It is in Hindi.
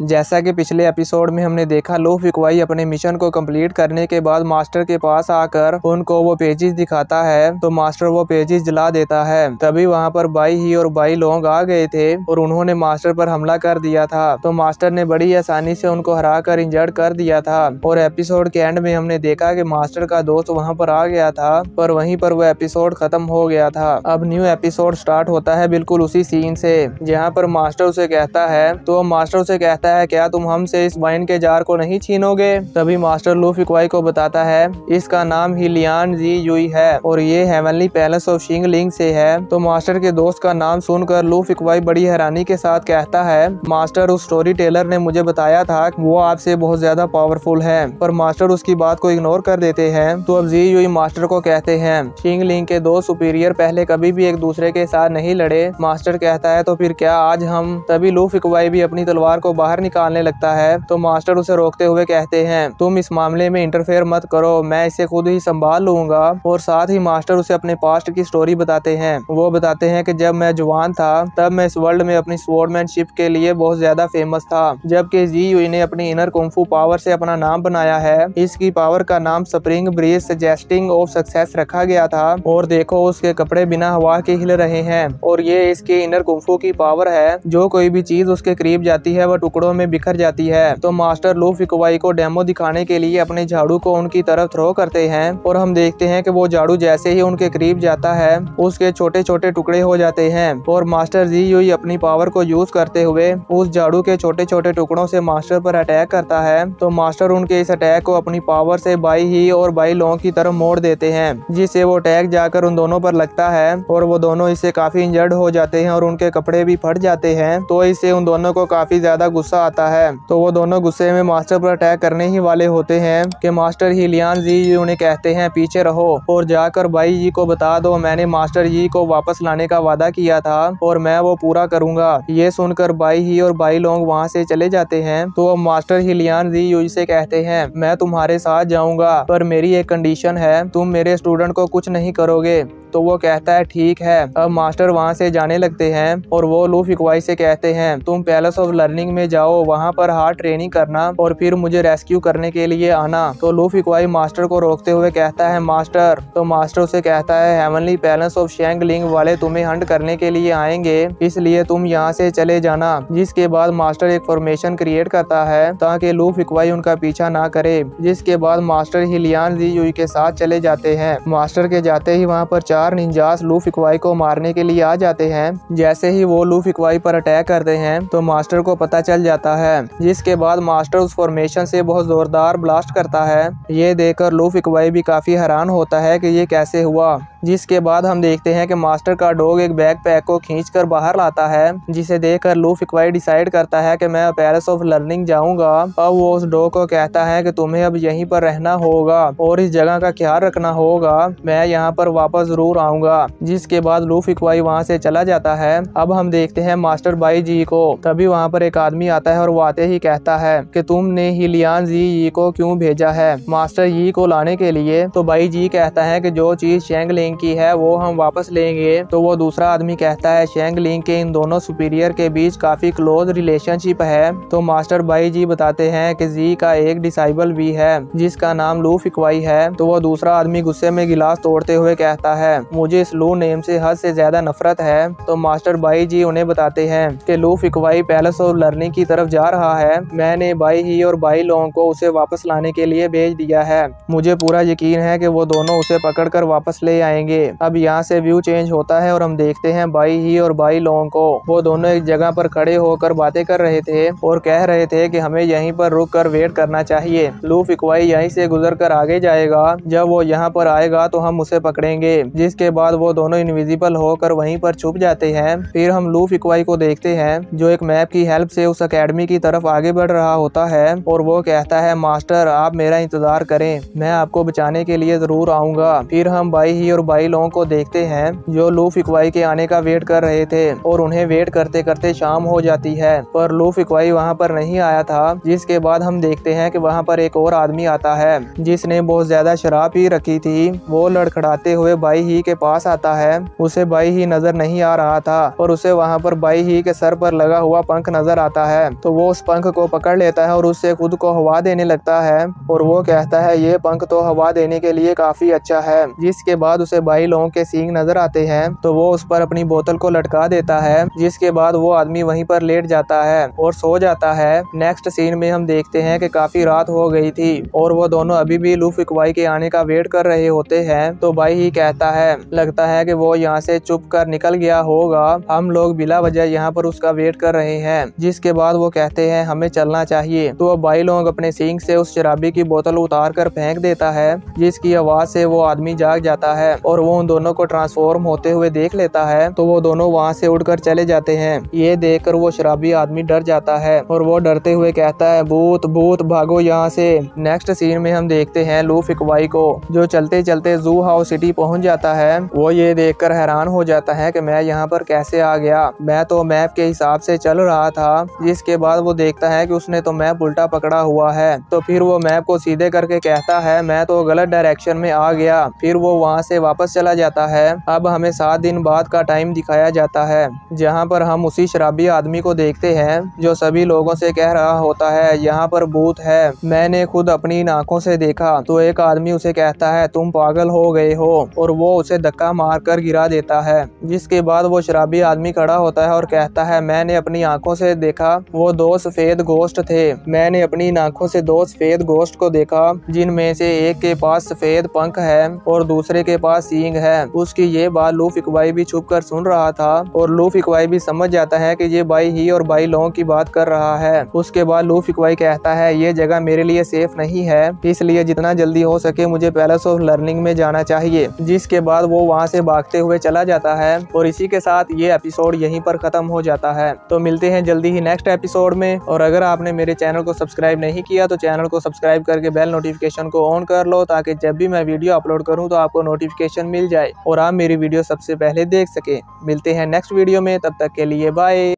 जैसा कि पिछले एपिसोड में हमने देखा, लूफी क्वाई अपने मिशन को कंप्लीट करने के बाद मास्टर के पास आकर उनको वो पेजेस दिखाता है तो मास्टर वो पेजेस जला देता है। तभी वहाँ पर बाई ही और बाई लोंग आ गए थे और उन्होंने मास्टर पर हमला कर दिया था। तो मास्टर ने बड़ी आसानी से उनको हरा कर इंजर्ड कर दिया था और एपिसोड के एंड में हमने देखा कि मास्टर का दोस्त वहाँ पर आ गया था, पर वहीं पर वो एपिसोड खत्म हो गया था। अब न्यू एपिसोड स्टार्ट होता है बिल्कुल उसी सीन से, जहाँ पर मास्टर उसे कहता है, तो मास्टर उसे कहता है क्या तुम हमसे इस वाइन के जार को नहीं छीनोगे। तभी मास्टर लूफी क्वाई को बताता है इसका नाम हिलियान जी युई है और ये हेवनली पैलेस ऑफ शिंगलिंग से है। तो मास्टर के दोस्त का नाम सुनकर लूफी क्वाई बड़ी हैरानी के साथ कहता है मास्टर उस स्टोरी टेलर ने मुझे बताया था वो आपसे बहुत ज्यादा पावरफुल है, पर मास्टर उसकी बात को इग्नोर कर देते हैं। तो अब जी युई मास्टर को कहते हैं शिंगलिंग के दो सुपीरियर पहले कभी भी एक दूसरे के साथ नहीं लड़े। मास्टर कहता है तो फिर क्या आज हम। तभी लूफी क्वाई भी अपनी तलवार को बाहर निकालने लगता है तो मास्टर उसे रोकते हुए कहते हैं तुम इस मामले में इंटरफेयर मत करो, मैं इसे खुद ही संभाल लूंगा। और साथ ही मास्टर उसे अपने पास्ट की स्टोरी बताते हैं। वो बताते हैं कि जब मैं जवान था तब मैं इस वर्ल्ड में अपनी स्वॉर्डमैनशिप के लिए बहुत ज्यादा फेमस था, जबकि जी युई ने अपनी इनर कुंफू पावर से अपना नाम बनाया है। इसकी पावर का नाम spring breeze suggesting of success रखा गया था और देखो उसके कपड़े बिना हवा के हिल रहे हैं और ये इसके इनर कुंफू की पावर है। जो कोई भी चीज उसके करीब जाती है वह टुकड़ों में बिखर जाती है। तो मास्टर लूफी क्वाई को डेमो दिखाने के लिए अपने झाड़ू को उनकी तरफ थ्रो करते हैं और हम देखते हैं कि वो झाड़ू जैसे ही उनके करीब जाता है उसके छोटे छोटे टुकड़े हो जाते हैं और मास्टर जी युई अपनी पावर को यूज करते हुए उस झाड़ू के छोटे छोटे टुकड़ों से मास्टर पर अटैक करता है। तो मास्टर उनके इस अटैक को अपनी पावर से बाई ही और बाई लोंग की तरफ मोड़ देते हैं, जिससे वो अटैक जाकर उन दोनों पर लगता है और वो दोनों इससे काफी इंजर्ड हो जाते हैं और उनके कपड़े भी फट जाते हैं। तो इससे उन दोनों को काफी ज्यादा गुस्सा आता है। तो वो दोनों गुस्से में मास्टर पर अटैक करने ही वाले होते हैं कि मास्टर हिलियान जी उन्हें कहते हैं पीछे रहो और जाकर बाई जी को बता दो मैंने मास्टर जी को वापस लाने का वादा किया था और मैं वो पूरा करूंगा। ये सुनकर बाई ही और बाई लोंग वहाँ से चले जाते हैं। तो अब मास्टर हिलियान जी युई से कहते हैं मैं तुम्हारे साथ जाऊंगा, पर मेरी एक कंडीशन है, तुम मेरे स्टूडेंट को कुछ नहीं करोगे। तो वो कहता है ठीक है। अब मास्टर वहाँ से जाने लगते हैं और वो लूफी क्वाई से कहते हैं तुम पैलेस ऑफ लर्निंग में जाओ, वहाँ पर हार्ड ट्रेनिंग करना और फिर मुझे रेस्क्यू करने के लिए आना। तो लूफी क्वाई मास्टर को रोकते हुए कहता है मास्टर। तो मास्टर उसे कहता है हेवनली पैलेस ऑफ शिंगलिंग वाले तुम्हें हंट करने के लिए आएंगे, इसलिए तुम यहाँ से चले जाना। जिसके बाद मास्टर एक फॉर्मेशन क्रिएट करता है ताकि लूफी क्वाई उनका पीछा ना करे। जिसके बाद मास्टर हिलियान जी युई के साथ चले जाते हैं। मास्टर के जाते ही वहाँ पर 4 निंजास लूफी क्वाई को मारने के लिए आ जाते हैं। जैसे ही वो लूफी क्वाई पर अटैक करते हैं तो मास्टर को पता चल जाता है, जिसके बाद मास्टर उस फॉर्मेशन से बहुत जोरदार ब्लास्ट करता है। ये देखकर लूफी क्वाई भी काफी हैरान होता है कि ये कैसे हुआ। जिसके बाद हम देखते हैं कि मास्टर का डॉग एक बैकपैक को खींचकर बाहर लाता है, जिसे देखकर लूफी क्वाई डिसाइड करता है कि मैं पैलेस ऑफ लर्निंग जाऊंगा। अब वो उस डॉग को कहता है कि तुम्हें अब यहीं पर रहना होगा और इस जगह का ख्याल रखना होगा, मैं यहाँ पर वापस जरूर आऊंगा। जिसके बाद लूफी क्वाई वहाँ से चला जाता है। अब हम देखते हैं मास्टर बाई जी को। तभी वहाँ पर एक आदमी आता है और वो आते ही कहता है कि तुमने हिलियान जी को क्यों भेजा है मास्टर जी को लाने के लिए। तो बाई जी कहता है कि जो चीज शिंगलिंग की है वो हम वापस लेंगे। तो वो दूसरा आदमी कहता है शिंगलिंग के इन दोनों सुपीरियर के बीच काफी क्लोज रिलेशनशिप है। तो मास्टर बाई जी बताते हैं कि जी का एक डिसाइबल भी है जिसका नाम लूफी क्वाई है। तो वो दूसरा आदमी गुस्से में गिलास तोड़ते हुए कहता है मुझे इस लू नेम से हद से ज्यादा नफरत है। तो मास्टर बाई जी उन्हें बताते हैं कि लूफी क्वाई पैलेस ऑफ लर्निंग की तरफ जा रहा है, मैंने बाई ही और बाई लोंग को उसे वापस लाने के लिए भेज दिया है। मुझे पूरा यकीन है कि वो दोनों उसे पकड़कर वापस ले आएंगे। अब यहाँ से व्यू चेंज होता है और हम देखते हैं बाई ही और बाई लोंग को। वो दोनों एक जगह पर खड़े होकर बातें कर रहे थे और कह रहे थे कि हमें यहीं पर रुक कर वेट करना चाहिए। लूफी क्वाई यहीं से गुजर कर आगे जाएगा, जब वो यहाँ पर आएगा तो हम उसे पकड़ेंगे। जिसके बाद वो दोनों इनविजिबल होकर वहीं पर छुप जाते हैं। फिर हम लूफी क्वाई को देखते हैं जो एक मैप की हेल्प से उस अकेडमी की तरफ आगे बढ़ रहा होता है और वो कहता है मास्टर आप मेरा इंतजार करें, मैं आपको बचाने के लिए जरूर आऊंगा। फिर हम बाई ही और भाई लोगों को देखते हैं जो लूफी क्वाई के आने का वेट कर रहे थे और उन्हें वेट करते करते शाम हो जाती है, पर लूफी क्वाई वहाँ पर नहीं आया था। जिसके बाद हम देखते हैं कि वहाँ पर एक और आदमी आता है जिसने बहुत ज्यादा शराब पी रखी थी। वो लड़खड़ाते हुए बाई ही के पास आता है। उसे बाई ही नजर नहीं आ रहा था और उसे वहाँ पर बाई ही के सर पर लगा हुआ पंख नजर आता है, तो वो उस पंख को पकड़ लेता है और उससे खुद को हवा देने लगता है और वो कहता है ये पंख तो हवा देने के लिए काफी अच्छा है। जिसके बाद उसे बाई लोगों के सींग नजर आते हैं, तो वो उस पर अपनी बोतल को लटका देता है। जिसके बाद वो आदमी वहीं पर लेट जाता है और सो जाता है। नेक्स्ट सीन में हम देखते हैं कि काफी रात हो गई थी और वो दोनों अभी भी लूफी क्वाई के आने का वेट कर रहे होते हैं। तो बाई ही कहता है लगता है कि वो यहाँ से चुप कर निकल गया होगा, हम लोग बिला वजह यहाँ पर उसका वेट कर रहे हैं। जिसके बाद वो कहते हैं हमें चलना चाहिए। तो अब बाई लोग अपने सींग से उस शराबी की बोतल उतार कर फेंक देता है, जिसकी आवाज से वो आदमी जाग जाता है और वो उन दोनों को ट्रांसफॉर्म होते हुए देख लेता है। तो वो दोनों वहाँ से उड़कर चले जाते हैं। ये देखकर वो शराबी आदमी डर जाता है और वो डरते हुए कहता है भूत भूत भागो यहाँ से। नेक्स्ट सीन में हम देखते हैं लूफी क्वाई को जो चलते चलते जू हाउस सिटी पहुंच जाता है। वो ये देखकर हैरान हो जाता है कि मैं यहाँ पर कैसे आ गया, मैं तो मैप के हिसाब से चल रहा था। जिसके बाद वो देखता है कि उसने तो मैप उल्टा पकड़ा हुआ है। तो फिर वो मैप को सीधे करके कहता है मैं तो गलत डायरेक्शन में आ गया। फिर वो वहाँ से वापस चला जाता है। अब हमें 7 दिन बाद का टाइम दिखाया जाता है, जहाँ पर हम उसी शराबी आदमी को देखते हैं जो सभी लोगों से कह रहा होता है यहाँ पर भूत है, मैंने खुद अपनी आंखों से देखा। तो एक आदमी उसे कहता है तुम पागल हो गए हो और वो उसे धक्का मारकर गिरा देता है। जिसके बाद वो शराबी आदमी खड़ा होता है और कहता है मैंने अपनी आंखों से देखा, वो 2 सफेद गोश्त थे। मैंने अपनी आंखों से 2 सफेद गोश्त को देखा, जिनमें से एक के पास सफेद पंख है और दूसरे के पास सींग है। उसकी ये बात लूफी क्वाई भी छुप कर सुन रहा था और लूफी क्वाई भी समझ जाता है कि ये बाई ही और बाई लोगों की बात कर रहा है। उसके बाद लूफी क्वाई कहता है ये जगह मेरे लिए सेफ नहीं है, इसलिए जितना जल्दी हो सके मुझे पैलेस ऑफ लर्निंग में जाना चाहिए। जिसके बाद वो वहाँ से भागते हुए चला जाता है और इसी के साथ ये एपिसोड यहीं पर खत्म हो जाता है। तो मिलते हैं जल्दी ही नेक्स्ट एपिसोड में। और अगर आपने मेरे चैनल को सब्सक्राइब नहीं किया तो चैनल को सब्सक्राइब करके बेल नोटिफिकेशन को ऑन कर लो, ताकि जब भी मैं वीडियो अपलोड करूं तो आपको नोटिफिकेशन मिल जाए और आप मेरी वीडियो सबसे पहले देख सके। मिलते हैं नेक्स्ट वीडियो में, तब तक के लिए बाय।